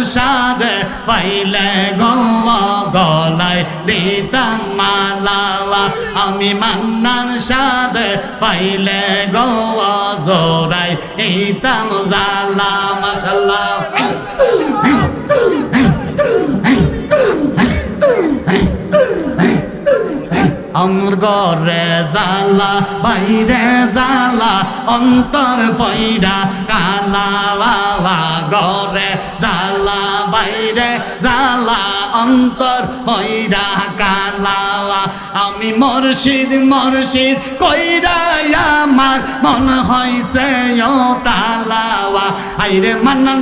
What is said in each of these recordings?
সারে পাইলে গলায় দিতাম মালা আমি মান্নার সারে পাইলে জোড়াই দিতাম জালা মাশাআল্লাহ আমার ঘরে জালা বাইরে জালা অন্তর ফইরা কালা বাবা ঘরে জালা বাইরে জালা অন্তর ফইরা কালা আমি মুর্শিদ মুর্শিদ কইরা আমার মন হইছে ও তালাওয়া আইরে মান্নান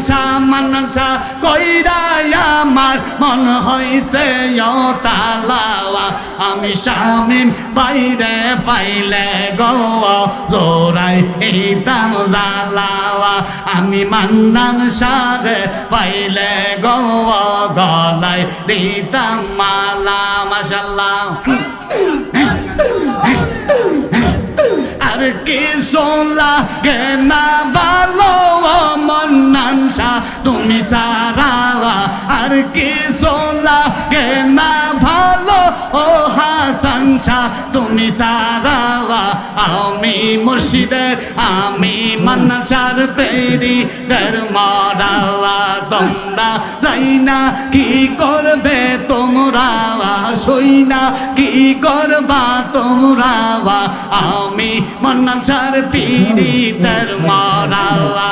শাহ কইরা আমার মন হইছে ও তালাওয়া আমি শামিম বাইরে পাইলে জোড়াই দিতাম জালাওয়া আমি মান্নান শাহ পাইলে গলায় দিতাম মালা মাশাআল্লাহ আর কি সোলা গে না ভালো মান্নান শাহ তুমি সারা আর কি সোলা গে না ভালো ও হাসান শাহ তুমি সারা আমি মুর্শিদের আমি মান্নান শাহর প্রেরিতের মরাওয়া তোমরা যাই না কি করবে তোমরা সইনা কি করবা তোমরা আমি মান্নান শাহর প্রেরিতের মরাওয়া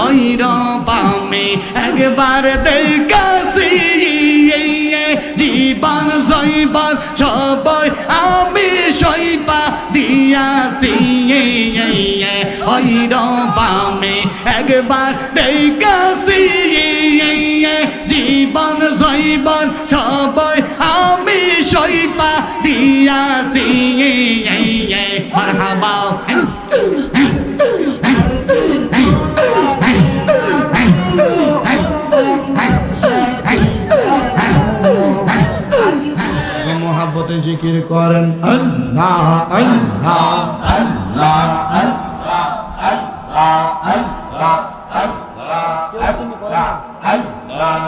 ওই রূপে একবার দেখাছি জীবন জৈবন সবই আমি সইবা দিয়াছি ওই রূপে একবার দেখাছি জীবন জৈবন সবই আমি সইবা দিয়াছি মারহাবা মোহাব্বতে জিকির করেন আল্লাহ আল্লাহ আল্লাহ আল্লাহ আল্লাহ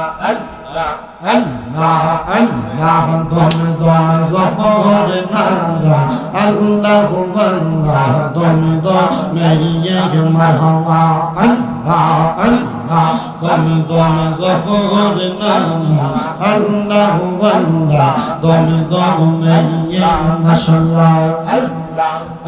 আল্লাহ আল্লাহ দম দম জফর নাম আল্লাহ আল্লাহ দম দম মেয়ে মারহাবা আল্লাহ আল্লাহ দম দম জফর নাম আল্লাহ আল্লাহ দম দম মেয়ে মাশাআল্লাহ আল্লাহ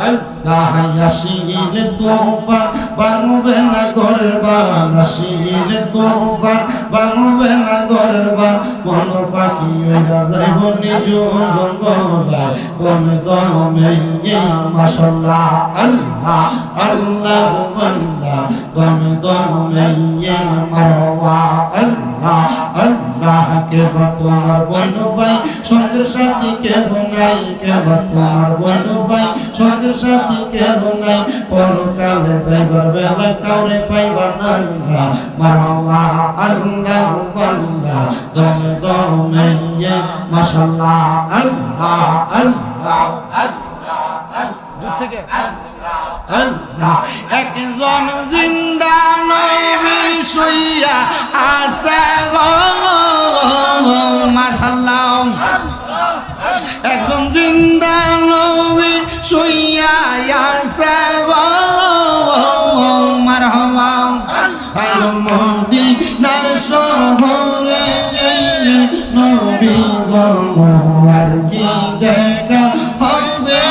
আল্লাহ ইয়াসিল তোফা বাংবে না গরবা নাসিল তোফা বাংবে না গরবা মন পাখি হইয়া যাইব নিজ জঙ্গলা তুমি দমে মাশাআল্লাহ আল্লাহ আল্লাহ আল্লাহ তুমি দমে মারওয়া আল্লাহ আল্লাহ কে তোমার বন্ধু ভাই সঙ্গের সাথী কে নাই কে তোমার বন্ধু ভাই সঙ্গের সাথী কে নাই পরকালে যাইবার বেলা কাউরে পাইবা না মারওয়া আল্লাহ আল্লাহ দমে দমে মাশাআল্লাহ আল্লাহ আল্লাহ আল্লাহ দূর থেকে আল্লাহ একজন জিন্দা নবী শুইয়া আছে মাশাআল্লাহ একজন জিন্দা নবী শুইয়া আছে মারহাবা আলো মদিনার শহরে নবী আর কি দেখা হবে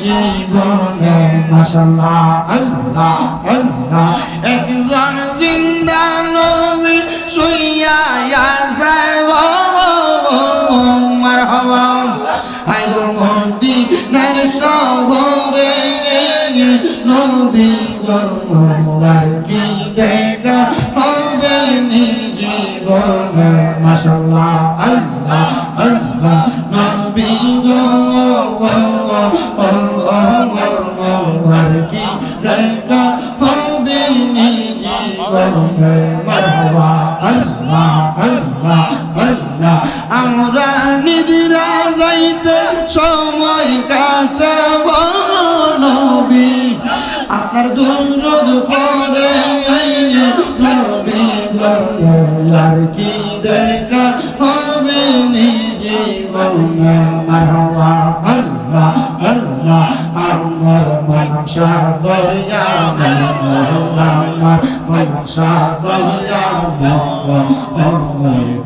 জীবনে মাশাআল্লাহ আল্লাহ আল্লাহ একজন জিন্দা নবী শুইয়া আছে মারহাবা আলো মদিনার শহরে নবী আর কি দেখা হবে জীবনে মাশাআল্লাহ আল্লাহ আল্লাহ নবী আর কি দেখা হবে জীবনে মারহাবা আল্লাহ আল্লাহ আল্লাহ আমরা নিদ্রা যাইতে সময় কাটাবো আপনার দুরুদ পড়ে নবী গো আর কি দেখা হবে নিজে জীবনে মারহাবা আল্লাহ আল্লাহ আমার মনসা দয়া আমার মনসা দয়া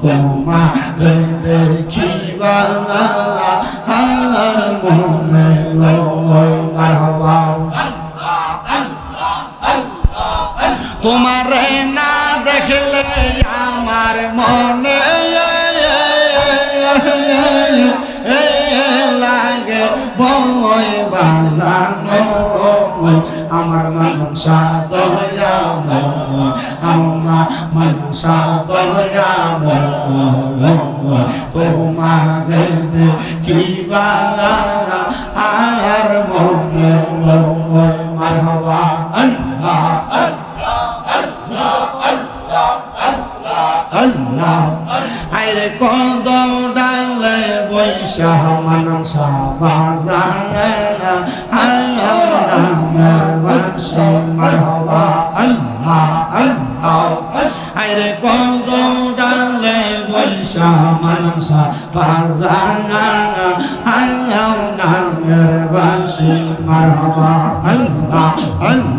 তোমার দেখিবা আর মনে মারহাবা তোমার না দেখলে আমার মনে লাগে ভয় বাজানো আমার মনসা দয়া আমার মনসা দয়া তোমার দেখিবা আর মনে মারহাবা আল্লাহ আল্লাহ আইরে কদম ডালে বৈশা মনসা বাজানা মারহাবা আল্লাহ আল্লাহ আইরে কদম ডালে বৈশা মনসা বাজানা নামের বাসি মারহাবা আল্লাহ আল্লাহ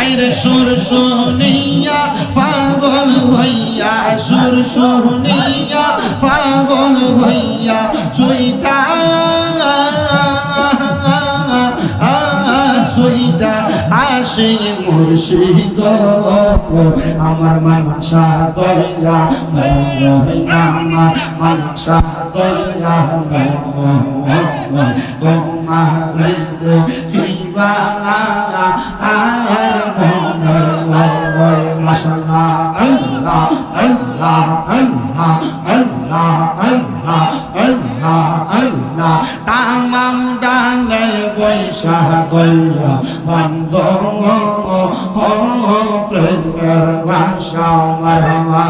আইরে সুর শুনিয়া পাগল হইয়া সুর শুনিয়া পাগল হইয়া সুইটা সুইটা আসে মুর্শিদ আমার মনসা দয়া আমার মনসা দয়া তোমার দেখিবা আর মনে মাশাআল্লাহ আল্লাহ আল্লাহ আল্লাহ আল্লাহ আল্লাহ আল্লাহ আল্লাহ তামাম ডালে বৈশা গইয়া বন্ধ প্রেমের ভাষা মারহাবা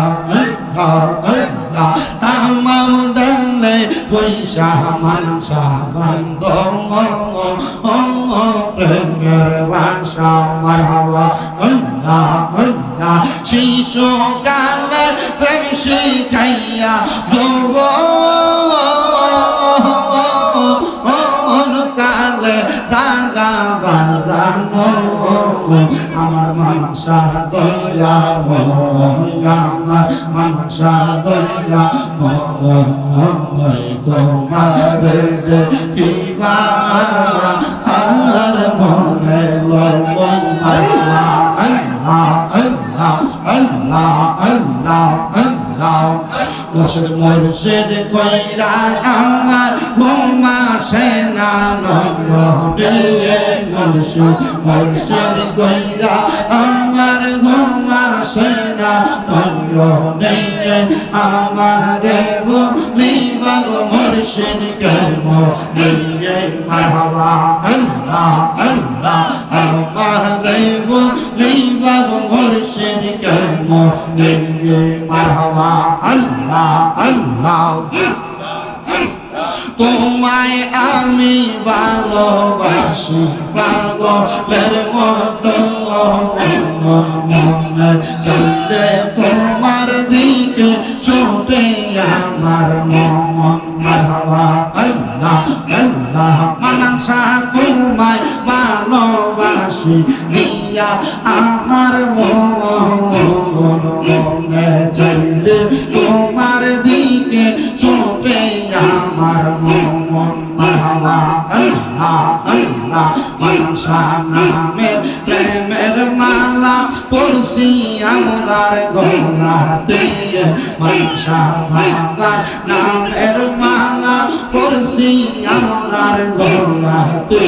আল্লাহ তামাম ডালে বৈশা মনসা বন্ধ প্রেমের ভাষা মারহাবা আল্লাহ আল্লাহ শিশু কালে প্রেম শিখাইয়া যৌবন কালে দাগা বাজানো আমার মনসা দয়া আমার মনসা দয়া তোমার দেখিবা আর মনে আল্লাহ আল্লাহ আল্লাহ আল্লাহ আল্লাহ আল্লাহ মুর্শিদ কইরা আমার মোমা সেনা মুর্শিদ কইরা আমার মোমা সেনা আমারে বলিবাগ মুর্শিদ কেম মারহাবা আল্লাহ আল্লাহ আমারে বলিবাগ মুর্শিদ কেম মারহাবা আল্লাহ আল্লাহ তোমায় আমি ভালোবাসি পাগলের মতো মনে চলে তোমার দিকে ছোটে আমার মন মারহাবা আল্লাহ আল্লাহ মনসা তোমায় ভালোবাসি দিয়া আমার মনে চলে তোমার দিকে ছোটে আমার মন মারহাবা আল্লাহ আল্লাহ মনসা নামের প্রেমের মালা পড়ছি আমরার গলাতে মনসা বাবা নামের মালা পড়ছি আমরার গলাতে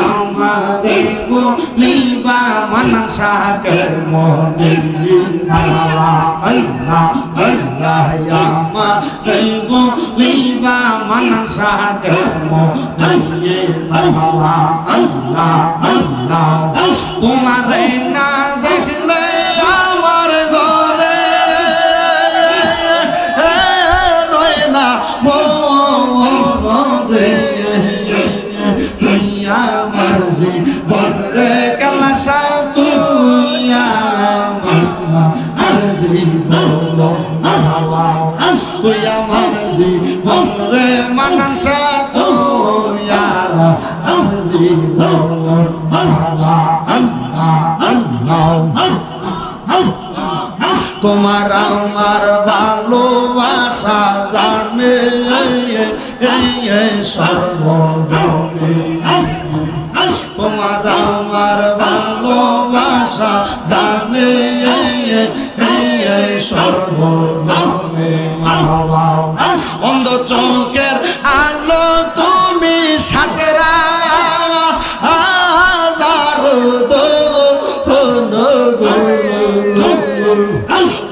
আমারে বলিবা মনসা কর্ম আল্লাহ আল্লাহ আল্লাহ আমারে বলিবা মনসা কর্ম আল্লাহ আল্লাহ আল্লাহ তোমারে না দেখলে আমার ঘরে রয় না মোরে তুই আমার জীবন রে কালাসা তুই আমার জীবন মারহাবা তুই আমার জীবন রে মানসা তুই আমার জীবন মারহাবা আল্লাহ আল্লাহ তোমার আমার ভালোবাসা জানে সর্বজনে তোমার আমার ভালোবাসা জানে সর্বজনে মারহাবা অন্ধ চোখের আলো তুমি সাতেরা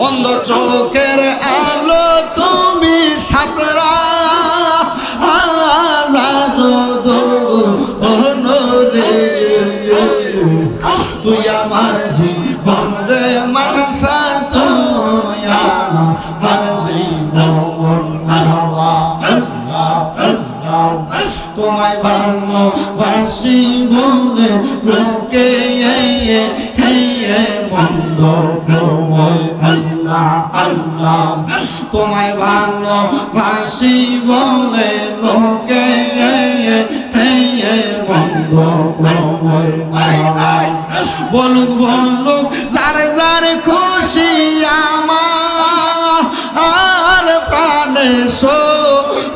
অন্ধ চোখের আলো তুমি সাতরা রে তুই আমার জীবন রে মানসা তুই আমার জীবন মারহাবা আল্লাহ আল্লাহ তোমায় ভালোবাসি বলে লোকে মন্দ আল্লাহ আল্লাহ তোমায় ভালোবাসি বলে লোকে মন্দ বলুক বলুক যার যার খুশি আমার প্রাণে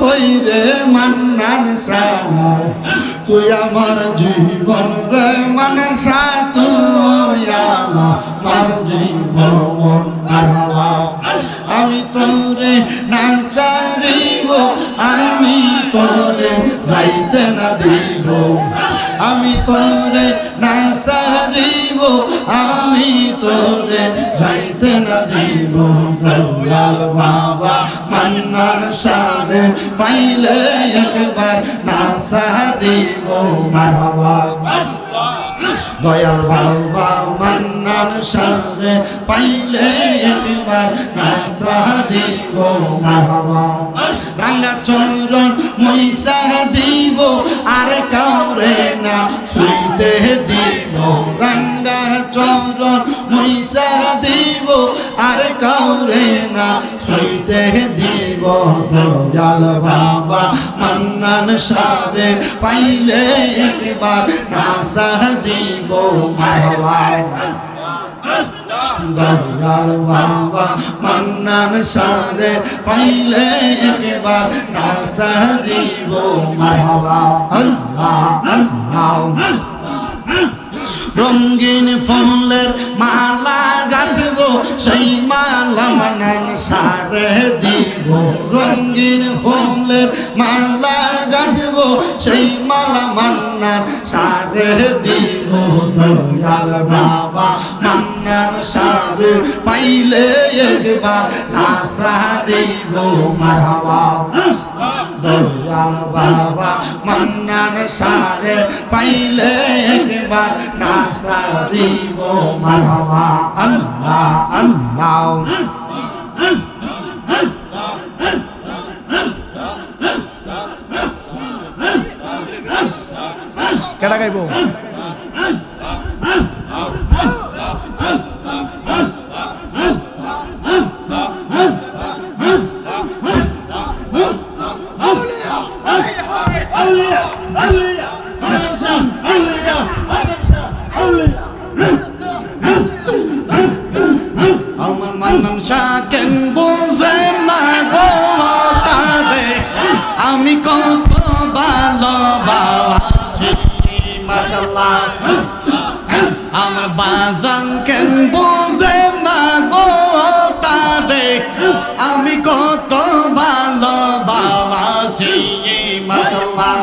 হই রে মান্নান সাহা তুই আমার জীবন রে মানসা তুই আমার জীবন মারহাবা আমি তোরে না সারিব আমি তোরে যাইতে না দিব আমি তোরে না সারিব আমি তোরে যাইতে না দিব দয়াল বাবা মান্নান সারে পাইলে একবার না সারিব মারহাবা দয়াল বাবা মান্নান সারে পাইলে একবার না সারিব মারহাবা রাঙ্গা চরণ মইসা দিব আর কাউরে না ছুঁইতে দিব রাঙ্গা চরণ মইসা দিব আর কাউরে না ছুঁইতে দিব দয়াল বাবা মান্নান সারে পাইলে একবার না সারিব মারহাবা দয়াল বাবা মান্নান সারে পাইলে একবার না সারিব মারহাবা আল্লাহ আল্লাহ রঙিন ফুলের মালা গাঁথব সেই মালা মান্নান সারে দিব রঙিন ফুলের মালা গাঁথব সেই মালা মান্নান সারে দিব দয়াল বাবা মান্নান সারে পাইলে একবার না সারিব মারহাবা দয়াল বাবা মান্নান সারে পাইলে একবার না সারিব মারহাবা আল্লাহ আল্লাহ কেডা গাইব আমার মান্নান শাহ কেন বুঝে না গো তারে আমি কত ভালোবাসি মাশাআল্লাহ আমার বাজান কেন বুঝে না গো তারে আমি কত ভালোবাসি মাশাআল্লাহ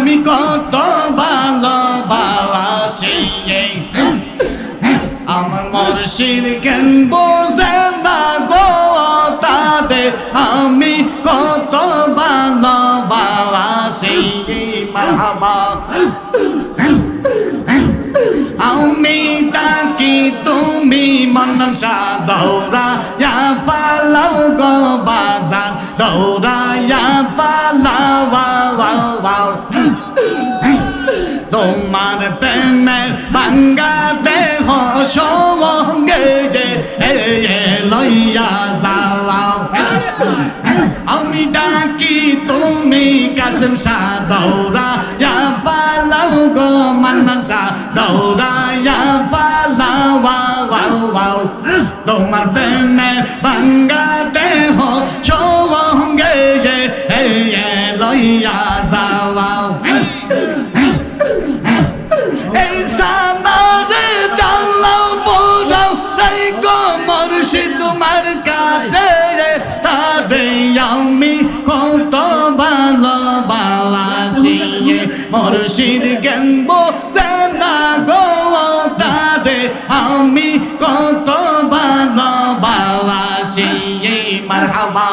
আমি কত ভালোবাসি আমার মুর্শিদ কেন বোঝে না গো তারে আমি কত ভালোবাসি মারহাবা আমি ডাকি তুমি মান্নান শাহ দৌড়ায়া ফালাও গো বাজার দৌড়ায়া ফালাও তোমার প্রেমের ভাঙ্গা দেহ সঙ্গে যে লইয়া যাও আমি ডাকি তুমি কাসেম শাহ দৌড়ায়া ফালাও গো মান্নান শাহ দৌড়ায়া ফালাও তোমার প্রেমের ভাঙ্গা দেহ সঙ্গে যে লইয়া যাও এই সানারে জানলাও পোড়াও রাই গো মুর্শিদ তোমার কাছে তারে আমি কত ভালোবাসি মুর্শিদ জ্ঞান বোঝেনা গো তারে আমি কত ভালোবাসি মারহাবা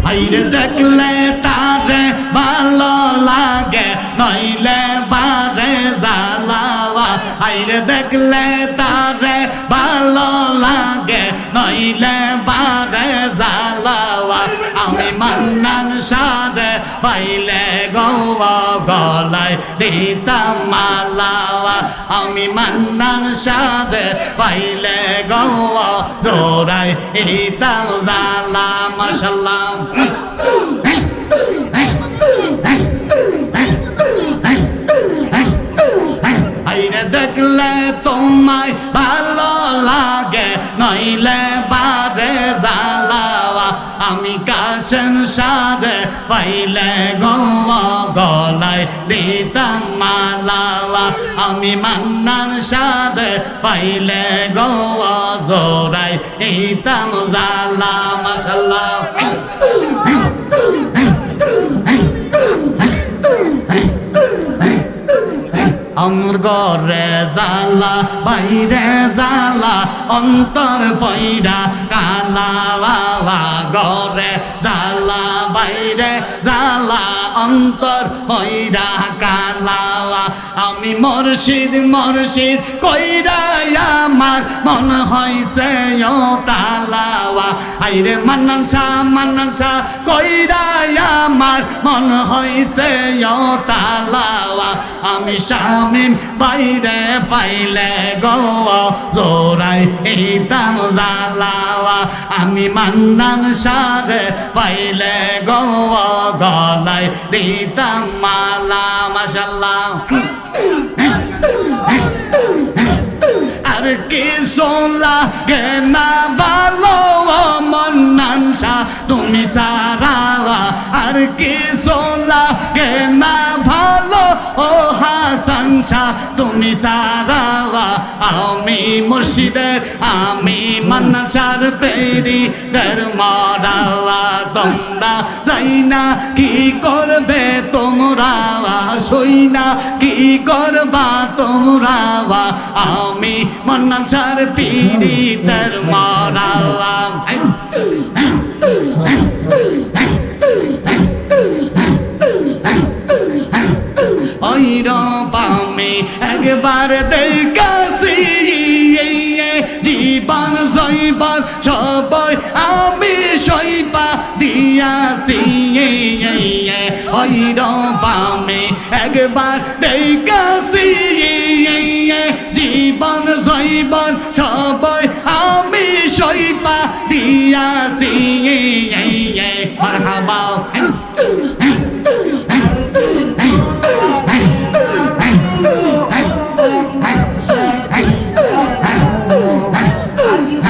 আইরে দেখলে তারে ভালো লাগে নইলে বারে জ্বালাওয়া আইরে দেখলে তারে ভালো লাগে নইলে বারে জ্বালাওয়া আমি মান্নান সারে পাইলে গৌয়া গলায় দিতাম মালাওয়া আমি মান্নান সারে পাইলে গৌয়া জোড়ায় দিতাম জালা মাশাল্লাহ আইরে দেখলে তোমায় ভালো লাগে নইলে বারে জ্বালাওয়া আমি কাসেম সারে পাইলে গলায় দিতাম মালাওয়া আমি মান্নান সারে পাইলে জোড়ায় দিতাম জালা মাশাল্লাহ আমার ঘরে জালা বাইরে জালা অন্তর ফইরা কালা বাবা ঘরে জালা বাইরে জালা অন্তর ফইরা কালা আমি মুর্শিদ মুর্শিদ কইরা আমার মন হইছে ও তালাওয়া আইরে মান্নান শাহ কইরা আমার মন হইছে ও তালাওয়া আমি শামিম বাইরে পাইলে গো জোড়াই ইতাম জালাওয়া আমি মান্নান শাহ পাইলে গো গলায় দিতাম মালা মাশাল্লাহ আর কি সোলা গে না ভালো মান্নান শাহ তুমি সারা আর কি সোলা গে না ভালো ও হাসান শাহ তুমি সারা আমি মুর্শিদের আমি মান্নান শাহর প্রেরি দের মরাওয়া তোমরা যাই না কি করবে তোমরা সই না কি করবা তোমরা আমি মান্নান শাহর পিরি দের মরাওয়া ওই রবামে একবার দেখাছি জীবন জৈবন সবই আমি সইবা দিয়াছি ওই রবামে একবার দেখাছি জীবন জৈবন সবই আমি সইবা দিয়াছি মারহাবা